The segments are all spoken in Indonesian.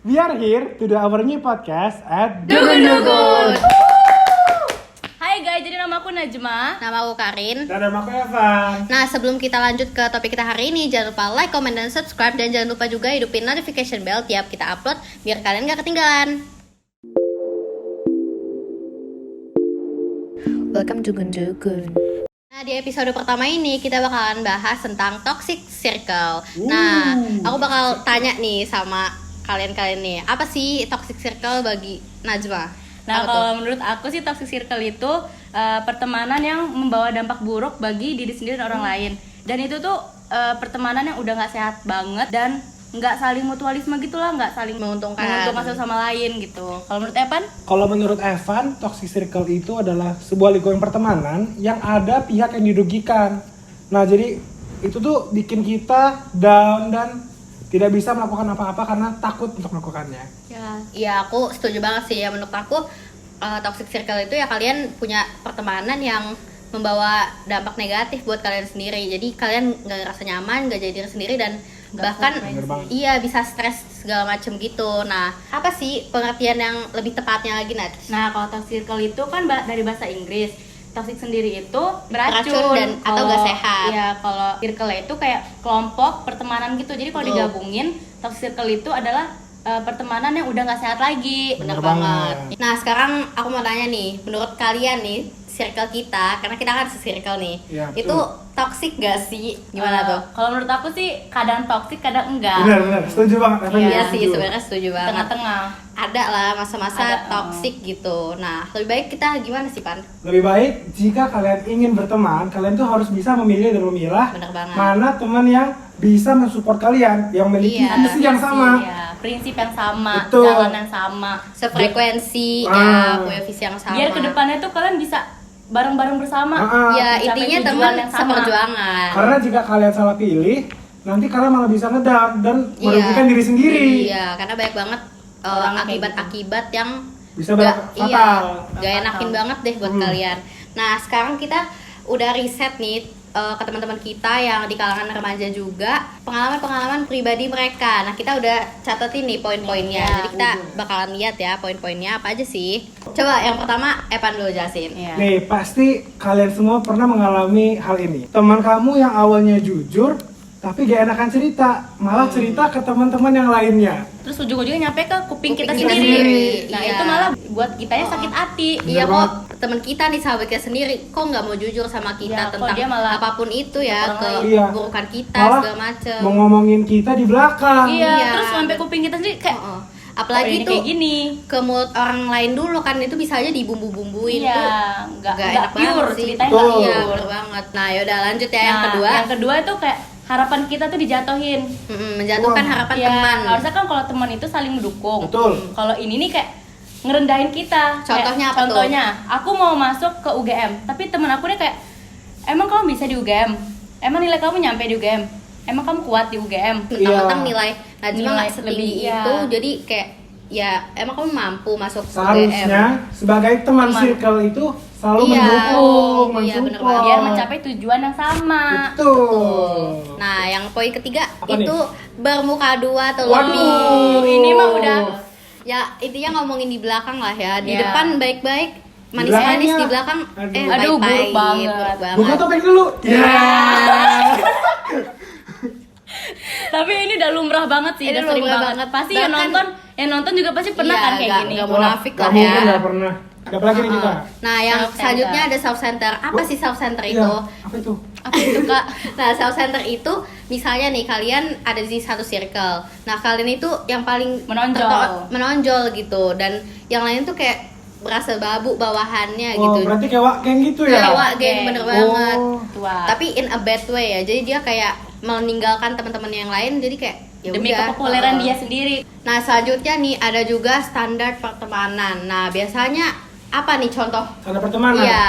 We are here to do our new podcast at Dugun. Hai guys, jadi nama aku Najma. Nama aku Karin. Dan nama aku Evan. Nah, sebelum kita lanjut ke topik kita hari ini, jangan lupa like, comment, dan subscribe. Dan jangan lupa juga hidupin notification bell tiap kita upload, biar kalian gak ketinggalan. Welcome to Dugun. Nah, di episode pertama ini kita bakalan bahas tentang toxic circle. Nah, aku bakal tanya nih sama kalian-kalian nih, apa sih toxic circle bagi Najma? Nah, kalau menurut aku sih toxic circle itu pertemanan yang membawa dampak buruk bagi diri sendiri dan orang lain. Dan itu tuh pertemanan yang udah nggak sehat banget dan nggak saling mutualisme gitulah, nggak saling menguntungkan satu sama lain gitu. Kalau menurut Evan? Kalau menurut Evan, toxic circle itu adalah sebuah lingkungan pertemanan yang ada pihak yang dirugikan. Nah, jadi itu tuh bikin kita down dan tidak bisa melakukan apa-apa karena takut untuk melakukannya. Ya aku setuju banget sih ya. Menurut aku toxic circle itu ya kalian punya pertemanan yang membawa dampak negatif buat kalian sendiri. Jadi kalian nggak ngerasa nyaman, nggak jadi diri sendiri dan bahkan iya bisa stres segala macem gitu. Nah, apa sih pengertian yang lebih tepatnya lagi, Nat? Nah, kalau toxic circle itu kan dari bahasa Inggris. Toxic sendiri itu Beracun dan atau gak sehat. Iya, kalau circle itu kayak kelompok pertemanan gitu. Jadi kalau digabungin, toxic circle itu adalah pertemanan yang udah nggak sehat lagi. Bener banget. Nah, sekarang aku mau tanya nih, menurut kalian nih, circle kita, karena kita kan se-circle nih, Ya, itu toxic gak sih? Gimana tuh? Kalau menurut aku sih kadang toxic, kadang enggak. Benar, setuju banget. Evan Iya juga sih, setuju. sebenarnya setuju banget. Tengah-tengah. Ada lah masa-masa Ada, toxic gitu. Nah, lebih baik kita gimana sih, Pan? Lebih baik jika kalian ingin berteman, kalian tuh harus bisa memilih dan memilah Bener banget. mana teman yang bisa mensupport kalian, yang memiliki Iya. visi yang sama. Iya, prinsip yang sama, Betul. jalan yang sama. Sefrekuensi, Ah. ya, punya visi yang sama. Biar kedepannya tuh kalian bisa bareng-bareng bersama. Ya, mencapai intinya tujuan teman yang sama. seperjuangan. Karena jika kalian salah pilih, nanti kalian malah bisa ngedown dan Iya. merugikan diri sendiri. Iya, karena banyak banget Orang kayak akibat-akibat yang Bisa fatal. gak enakin banget deh buat kalian. Nah, sekarang kita udah riset nih ke teman-teman kita yang di kalangan remaja juga, pengalaman-pengalaman pribadi mereka. Nah, kita udah catetin nih poin-poinnya. Iya. Jadi kita bakalan lihat ya poin-poinnya apa aja sih. Coba yang pertama Evan dulu jelasin. Iya. Nih, pasti kalian semua pernah mengalami hal ini. Teman kamu yang awalnya jujur, tapi gak enakan cerita, malah cerita ke teman-teman yang lainnya. Terus ujung-ujungnya nyampe ke kuping kita Kuping kita sendiri. sendiri. Nah, Iya. itu malah buat kitanya sakit hati. Iya Bener kok teman kita nih, sahabat kita sendiri kok nggak mau jujur sama kita Iya, kok tentang dia malah apapun itu ya, orang lain. Iya. keburukan kita Malah segala macem. mau ngomongin kita di belakang. Iya, Iya. terus sampai kuping kita sendiri kayak Heeh. "Oh, Apalagi ini tuh kayak gini. ke mulut orang lain dulu kan, itu bisa aja dibumbu-bumbuin tuh. Iya, nggak Enak pure, banget sih. ceritanya Betul. nggak Iya, pure. bener banget. Nah, yaudah lanjut ya yang Nah, kedua. Yang kedua itu kayak harapan kita tuh dijatuhin. Menjatuhkan Wah. harapan Iya, teman. harusnya kan kalau teman itu saling mendukung. Betul. Kalau ini nih kayak ngerendahin kita. Contohnya Kayak, apa tuh? Contohnya, aku mau masuk ke UGM, tapi temen aku nih kayak, emang kamu bisa di UGM? Emang nilai kamu nyampe di UGM? Emang kamu kuat di UGM? Mentang-mentang nilai Najma Nilai nggak setinggi lebih, iya. itu, jadi kayak ya emang kamu mampu masuk UGM. Seharusnya sebagai teman circle itu selalu Iya. mendukung, Iya, bener mensupport. banget. Biar mencapai tujuan yang sama. Betul. Nah, yang poin ketiga Apa itu bermuka dua atau Waduh. lebih. Ini mah udah Ya, intinya ngomongin di belakang lah ya. Di Iya. depan baik-baik, manis-manis, belakangnya, di belakang aduh, buruk pahit-pahit, banget. buruk Buka topeng dulu. Ya. Tapi ini udah lumrah banget sih, Ini udah sering lumrah banget. banget. Pasti Bahkan- yang nonton juga pasti pernah Iya, kan kayak nggak- gini. nggak munafik lah Gak mungkin, ya. gak pernah. Ada lagi nih kita. Nah, yang Self-center. selanjutnya ada self center. Apa sih self center itu? Iya, apa itu? Apa itu, Kak? Nah, self center itu misalnya nih kalian ada di satu circle. Nah, kalian itu yang paling menonjol gitu, dan yang lain tuh kayak berasa babu bawahannya Oh, gitu. berarti kayak geng gitu ya? Kayak geng, bener banget. Oh. Tua. Tapi in a bad way ya. Jadi dia kayak meninggalkan teman-teman yang lain, jadi kayak ya Demi udah. kepopuleran Heeh. dia sendiri. Nah, selanjutnya nih ada juga standar pertemanan. Nah, biasanya apa nih contoh? Ada pertemanan. Iya.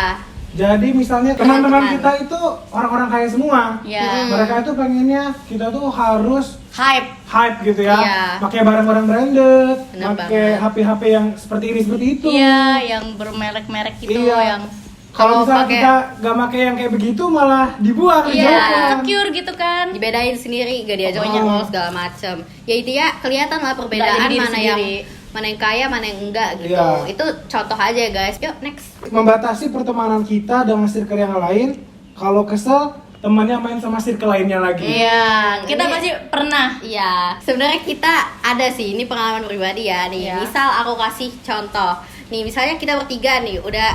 Jadi misalnya teman-teman Teman-teman. kita itu orang-orang kaya semua. Iya. Mereka itu pengennya kita tuh harus Hype. hype gitu ya. Iya. Pakai barang-barang branded, Bener pakai banget. HP-HP yang seperti ini seperti itu. Iya, yang bermerek-merek gitu, Iya. yang Kalau misalnya pakai- kita gak pakai yang kayak begitu malah dibuang, Iya. dijauhkan. Insecure gitu kan. dibedain sendiri, gak diajak Oh. ngobrol segala macem. Ya itu ya kelihatan lah Nggak perbedaan ada diri mana yang sendiri. kaya, mana yang enggak gitu. Iya. Itu contoh aja guys. Yuk next. Membatasi pertemanan kita dengan circle yang lain. Kalau kesel, temannya main sama circle lainnya lagi. Iya, kita Ini- pasti pernah. Iya, sebenarnya kita ada sih, ini pengalaman pribadi ya nih. Iya. Misal aku kasih contoh. Nih, misalnya kita bertiga nih, udah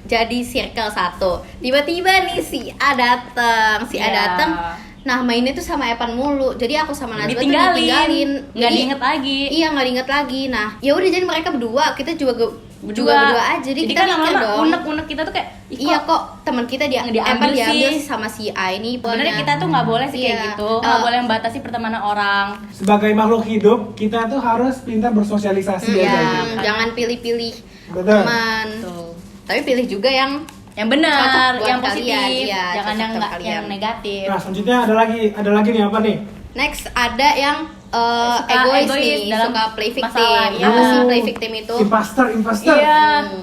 jadi circle satu. Tiba-tiba nih si A datang, Iya. Nah, mainnya tuh sama Evan mulu. Jadi aku sama Najwa tuh Ditinggalin. ditinggalin. Nggak Jadi- diinget lagi. Iya, nggak diinget lagi. Nah, ya udah jadi mereka berdua, kita juga berdua aja. Jadi kita kan mikir lama-lama dong. unek-unek kita tuh kayak, "Ih, Iya kok teman kita diambil Evan diambil sih?" sama si A ini. Sebenarnya pokoknya. kita tuh nggak boleh sih kayak Iya. gitu, nggak boleh membatasi pertemanan orang. Sebagai makhluk hidup, kita tuh harus pintar bersosialisasi Iya, aja gitu. jangan pilih-pilih Betul. teman. Tuh. Tapi pilih juga yang Yang benar, Cocok buat yang positif, kalian, iya, jangan cocok yang sama nggak, kalian. yang negatif. Nah, selanjutnya ada lagi nih apa nih? next ada yang Suka egois egois nih, dalam suka play victim. masalah, iya. Apa sih Oh. play victim itu? Imposter. Iya. Hmm.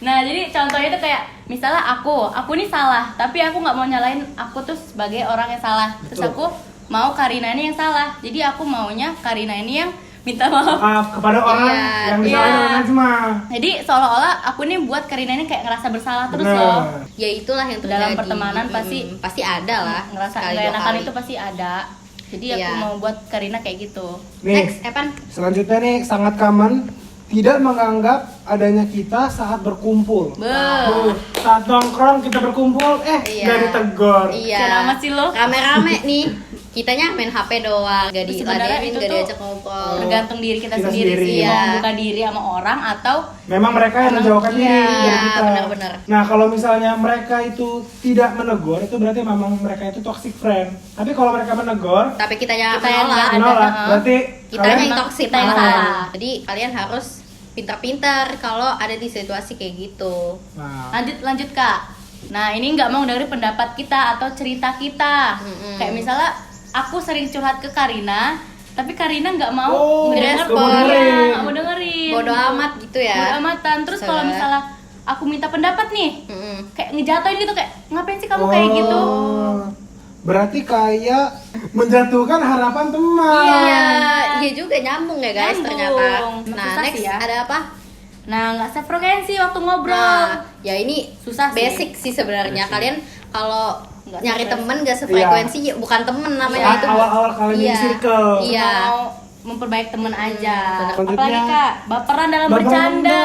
Nah, jadi contohnya tuh kayak misalnya aku nih salah, tapi aku nggak mau nyalain aku tuh sebagai orang yang salah. Terus Betul. aku mau Karina ini yang salah. Jadi aku maunya Karina ini yang minta maaf. Kepada orang Iya, yang iya. disalahin oleh Najma. Jadi seolah-olah aku nih buat Karina ini kayak ngerasa bersalah terus Bener. loh. Ya itulah yang terjadi. Dalam pertemanan pasti ada lah. Ngerasa sekali nggak dua enakan kali. itu pasti ada. Jadi aku Iya. mau buat Karina kayak gitu. Nih, Next, Evan. selanjutnya nih sangat common tidak menganggap adanya kita saat berkumpul. Beuh. Tuh, saat nongkrong kita berkumpul, Iya. gak ditegur. Iya. Siapa amat sih lo? Rame-rame nih. Kitanya main HP doang, gak Sebenarnya diladenin, itu gak tuh diajak ngobrol. Tergantung diri kita, Kita sendiri sendiri. sih, Iya. mau buka diri sama orang atau Memang mereka yang Emang menjauhkan diri iya, dari kita. benar-benar. Nah, kalau misalnya mereka itu tidak menegur, itu berarti memang mereka itu toxic friend. Tapi kalau mereka menegur, Tapi kitanya Kita yang menolak. nggak ada. menolak, berarti Kitanya kalian yang toxic kita yang malah. salah. Jadi kalian harus pintar-pintar kalau ada di situasi kayak gitu. Nah, lanjut Kak. Nah, ini nggak mau dengerin pendapat kita atau cerita kita. Mm-mm. Kayak misalnya aku sering curhat ke Karina, tapi Karina nggak mau Oh, ngedenger, nggak mau dengerin. Iya, nggak mau dengerin. Bodoh amat gitu ya. Bodo amatan. Terus kalau Salah. misalnya aku minta pendapat nih, Mm-mm. kayak ngejatuhin gitu, kayak ngapain sih kamu kayak gitu? Oh, berarti kayak menjatuhkan harapan teman. Iya, iya juga nyambung ya guys Nyambung. ternyata. Susah Nah, sih next ya. ada apa? Nah, nggak sefrekuensi waktu ngobrol. Nah, ya ini Susah sih. basic sih sebenarnya. Basic. Kalian kalau Nggak nyari sefrekuensi. temen gak sefrekuensi ya bukan temen namanya Saat itu. awal-awal kalian Iya. di circle. Iya. Mau memperbaik temen aja. bener. Apalagi Selanjutnya, Kak, baperan dalam Bapak bercanda.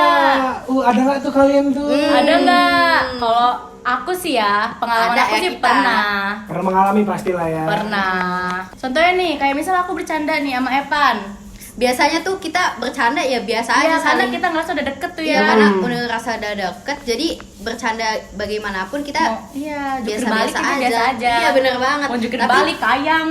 Bunda. Ada nggak tuh kalian tuh? Ada nggak? Kalau aku sih ya, pengalaman Ada aku ya sih kita. pernah. Pernah mengalami pastilah ya. Pernah. Contohnya nih, kayak misal aku bercanda nih sama Evan. Biasanya tuh kita bercanda ya biasa aja Iya, karena saling. kita ngerasa udah deket tuh Iya, ya. karena udah ngerasa udah deket, jadi bercanda bagaimanapun kita Iya, jungkir biasa-biasa balik kita biasa aja. aja. Iya, bener banget. Mau jungkir Tapi- balik kayang.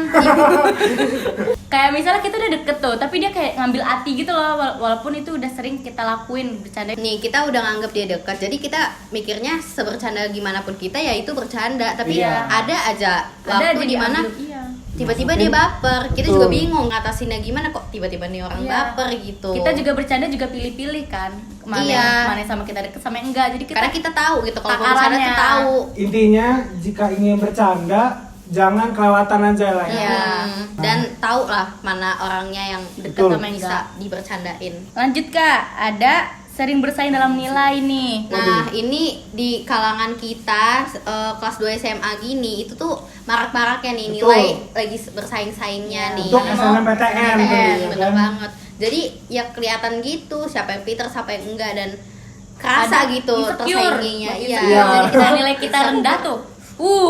Kayak misalnya kita udah deket tuh, tapi dia kayak ngambil hati gitu loh, walaupun itu udah sering kita lakuin bercanda. nih kita udah nganggap dia dekat, jadi kita mikirnya sebercanda gimana pun kita ya itu bercanda, tapi Iya. ada aja waktu aja dimana diambil, iya. tiba-tiba Mungkin- dia baper, kita Betul. juga bingung ngatasinnya gimana kok tiba-tiba nih orang Iya. baper gitu. Kita juga bercanda juga pilih-pilih kan, mana Iya. mana yang sama kita deket sama yang enggak. Jadi kita karena kita tahu gitu kalau mau bercanda takarannya. tuh tahu. Intinya jika ingin bercanda, jangan kelewatan aja lah ya. Iya. Dan tahu lah mana orangnya yang deket Betul. sama yang bisa enggak. dibercandain. Lanjut Kak, ada sering bersaing dalam nilai nih. Nah, ini di kalangan kita kelas 2 SMA gini itu tuh marak-maraknya nih Betul. nilai lagi bersaing-saingnya nih. Untuk Iya. SNMPTN, bener kan? banget. Jadi ya kelihatan gitu siapa yang pinter, siapa yang enggak dan kerasa Ada gitu insecure. tersainginya. Iya. Iya. Jadi kita nilai kita rendah tuh.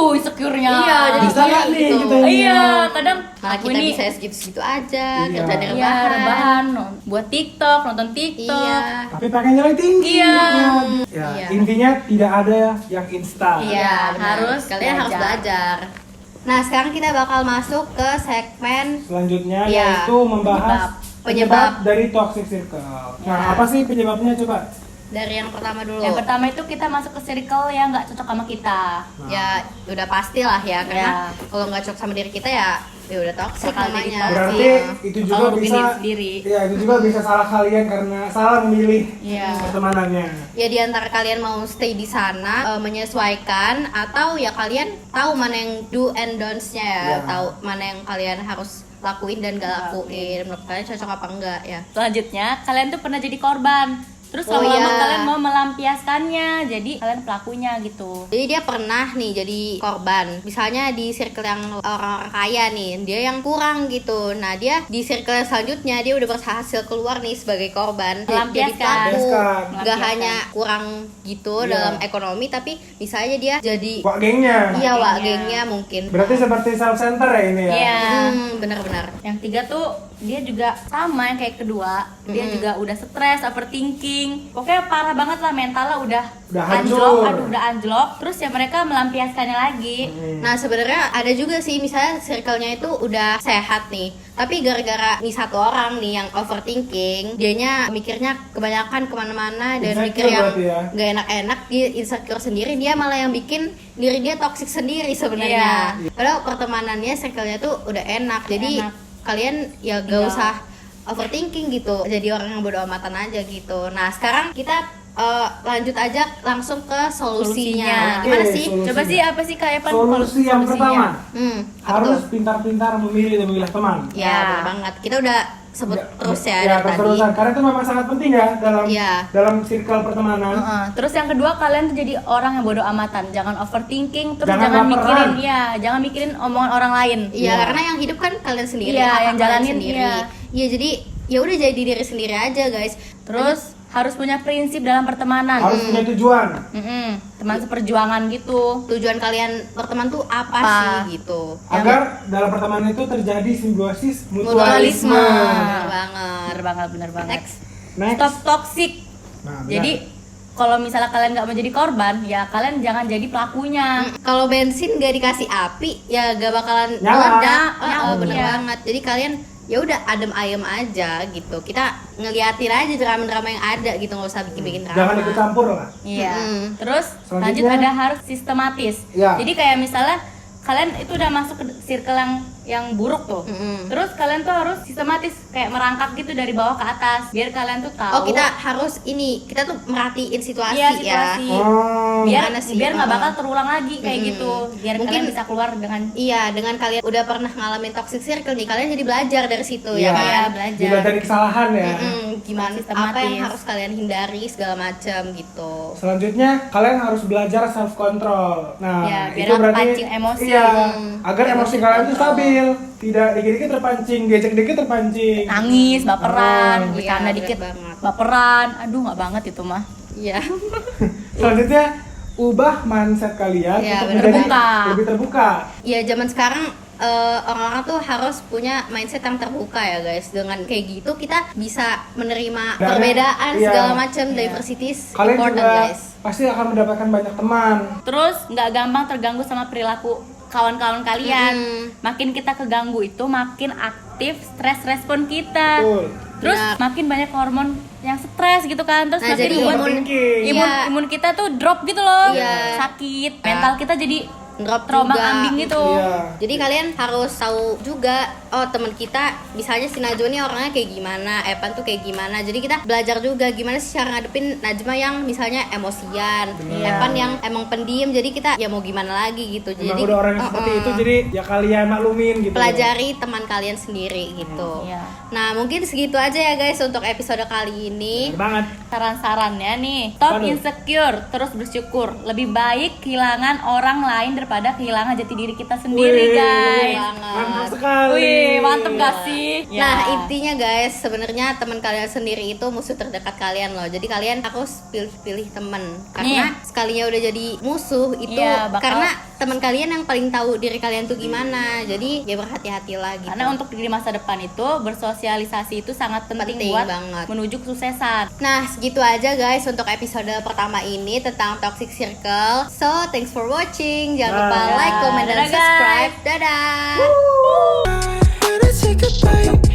Insecure-nya. Iya, jadi Bisa nggak nih gitu. kita ini? Iya, kadang Malah aku kita ini bisa segitu-segitu aja, Iya. kerjaan iya, rebahan. rebahan, buat TikTok, nonton TikTok. Iya. Tapi pakai nilai tinggi. Iya. Ya, Iya. intinya tidak ada yang instan. Iya, benar. harus Kalian harus belajar. Nah, sekarang kita bakal masuk ke segmen Selanjutnya Iya. yaitu membahas Penyebab. penyebab dari toxic circle. Nah, Ya. apa sih penyebabnya coba? dari yang pertama dulu. Yang pertama itu kita masuk ke circle yang nggak cocok sama kita. Ya udah pasti lah ya, karena Iya. kalau nggak cocok sama diri kita ya ya udah toxic Bakal jadi namanya. toxic. Berarti itu juga Kalau rugiin bisa diri sendiri. ya itu juga bisa salah kalian karena salah memilih Iya. pertemanannya. Ya di antara kalian mau stay di sana, menyesuaikan, atau ya kalian tahu mana yang do and don'ts-nya ya, Iya. tahu mana yang kalian harus lakuin dan gak lakuin. Menurut kalian cocok apa enggak ya? Selanjutnya, kalian tuh pernah jadi korban. Terus Oh, lama-lama iya. kalian mau melampiaskannya, jadi kalian pelakunya gitu. Jadi dia pernah nih jadi korban. Misalnya di circle yang orang-orang kaya nih, dia yang kurang gitu. Nah dia di circle yang selanjutnya dia udah berhasil keluar nih sebagai korban. Jadi Melampiaskan. pelaku. Melampiaskan. Gak hanya kurang gitu Iya. dalam ekonomi, tapi misalnya dia jadi Wak gengnya. iya wak Gengnya. gengnya mungkin. Berarti seperti self center ya ini ya. Iya. Benar-benar. Yang tiga tuh dia juga sama yang kayak kedua, dia juga udah stres, overthinking. Pokoknya parah banget lah, mentalnya udah hancur. anjlok, udah anjlok. Terus ya mereka melampiaskannya lagi. Nah sebenarnya ada juga sih misalnya circle-nya itu udah sehat nih, tapi gara-gara nih satu orang nih yang overthinking, dianya mikirnya kebanyakan kemana-mana dan Insecure mikir yang berarti ya? gak enak-enak, dia insecure sendiri, dia malah yang bikin diri dia toxic sendiri sebenarnya. Padahal pertemanannya circle-nya tuh udah enak, jadi Enak. kalian ya gak Iya. usah overthinking gitu, jadi orang yang bodo amatan aja gitu. Nah sekarang kita lanjut aja langsung ke solusinya. Solusinya. Gimana Oke, sih? solusinya. Coba sih apa sih Kak Evan? Solusi yang pertama Apa harus tuh? pintar-pintar memilih dan memilah teman. Ya, Ya. bener banget. Kita udah sebut terus ya, Ya, dari tadi. terus-terusan. Karena itu memang sangat penting ya dalam Iya. dalam circle pertemanan. Terus yang kedua, kalian tuh jadi orang yang bodoh amatan, jangan overthinking, terus Jangan jangan baperan. jangan mikirin omongan orang lain. Iya, Iya. karena yang hidup kan kalian sendiri, Iya, hak yang kalian jalanin, sendiri. iya. Iya, jadi ya udah jadi diri sendiri aja, guys. Terus harus punya prinsip dalam pertemanan. Harus punya tujuan. Teman seperjuangan gitu. tujuan kalian berteman tuh apa Apa? sih gitu. Agar dalam pertemanan itu terjadi simbiosis Mutualisme. mutualisme. Bener banget. Bener banget. Next. Next. Stop toxic. Nah, benar. Jadi kalau misalnya kalian nggak mau jadi korban, ya kalian jangan jadi pelakunya. Kalau bensin gak dikasih api, ya gak bakalan Nyala. meledak. Nyala, Bener iya. banget. Jadi kalian ya udah adem ayem aja gitu. Kita ngeliatin aja drama-drama yang ada gitu, nggak usah bikin-bikin drama. Jangan ikut campur lah. Iya. Mm-mm. Terus lanjut Selanjutnya- ada harus sistematis. Iya. Jadi kayak misalnya kalian itu udah masuk ke circle yang buruk tuh. Mm-mm. Terus kalian tuh harus sistematis kayak merangkak gitu dari bawah ke atas biar kalian tuh tahu. Oh, kita harus kita tuh merhatiin situasi, Iya, situasi. ya. Oh. Biar Gimana sih? biar nggak Uh-uh. bakal terulang lagi kayak gitu. Biar Mungkin- kalian bisa keluar dengan Iya, dengan kalian udah pernah ngalamin toxic circle nih, kalian jadi belajar dari situ Iya. ya kan. Iya, belajar. Juga dari kesalahan ya. Gimana Sistematis. apa yang harus kalian hindari segala macam gitu. Selanjutnya kalian harus belajar self control. Nah, Ya, biar itu nggak berarti kepancing emosi. Iya, agar emosi Emosi kalian itu kontrol. stabil, tidak dikit-dikit terpancing, dikit-dikit terpancing. nangis, baperan, Oh. bercanda Iya, dikit, bener banget. baperan. Aduh, nggak banget itu mah. Iya. Selanjutnya ubah mindset kalian Iya, untuk bener menjadi banget. lebih terbuka. Ya zaman sekarang orang-orang tuh harus punya mindset yang terbuka ya guys. Dengan kayak gitu kita bisa menerima Dan- perbedaan iya. segala macam. Iya. Diversity is Kalian important juga guys. pasti akan mendapatkan banyak teman. Terus nggak gampang terganggu sama perilaku kawan-kawan kalian. Makin kita keganggu itu makin aktif stres respon kita. Betul. Terus Benar. makin banyak hormon yang stres gitu kan. Terus Nah, makin jadi imun, overthinking. Iya. imun kita tuh drop gitu loh. Iya. Sakit. Mental kita jadi Drop terombang juga. ambing gitu. Iya. Jadi kalian harus tahu juga, oh teman kita misalnya si Najwa nih orangnya kayak gimana, Evan tuh kayak gimana. Jadi kita belajar juga gimana sih cara ngadepin Najma yang misalnya emosian, Iya. Evan yang emang pendiam. Jadi kita ya mau gimana lagi gitu. Emang Jadi udah orang yang seperti itu, jadi ya kalian maklumin gitu. pelajari teman kalian sendiri gitu. Iya. Nah mungkin segitu aja ya guys untuk episode kali ini. Bener banget. Saran-sarannya nih, stop Aduh. insecure, terus bersyukur. Lebih baik kehilangan orang lain daripada kehilangan jati diri kita sendiri, Wih, guys. mantap sekali. Wih, mantep gak sih? Nah Ya. intinya guys, sebenarnya teman kalian sendiri itu musuh terdekat kalian loh. Jadi kalian harus pilih-pilih teman. Karena sekalinya udah jadi musuh itu Iya, bakal- karena teman kalian yang paling tahu diri kalian tuh gimana. Jadi ya berhati-hatilah gitu. Karena untuk di masa depan itu bersosialisasi itu sangat penting, Penting buat banget. menuju kesuksesan. Nah segitu aja guys untuk episode pertama ini tentang toxic circle. So thanks for watching. Jangan lupa Bye. like, comment, dan Dadah, guys. subscribe. Dadah. When I take a bite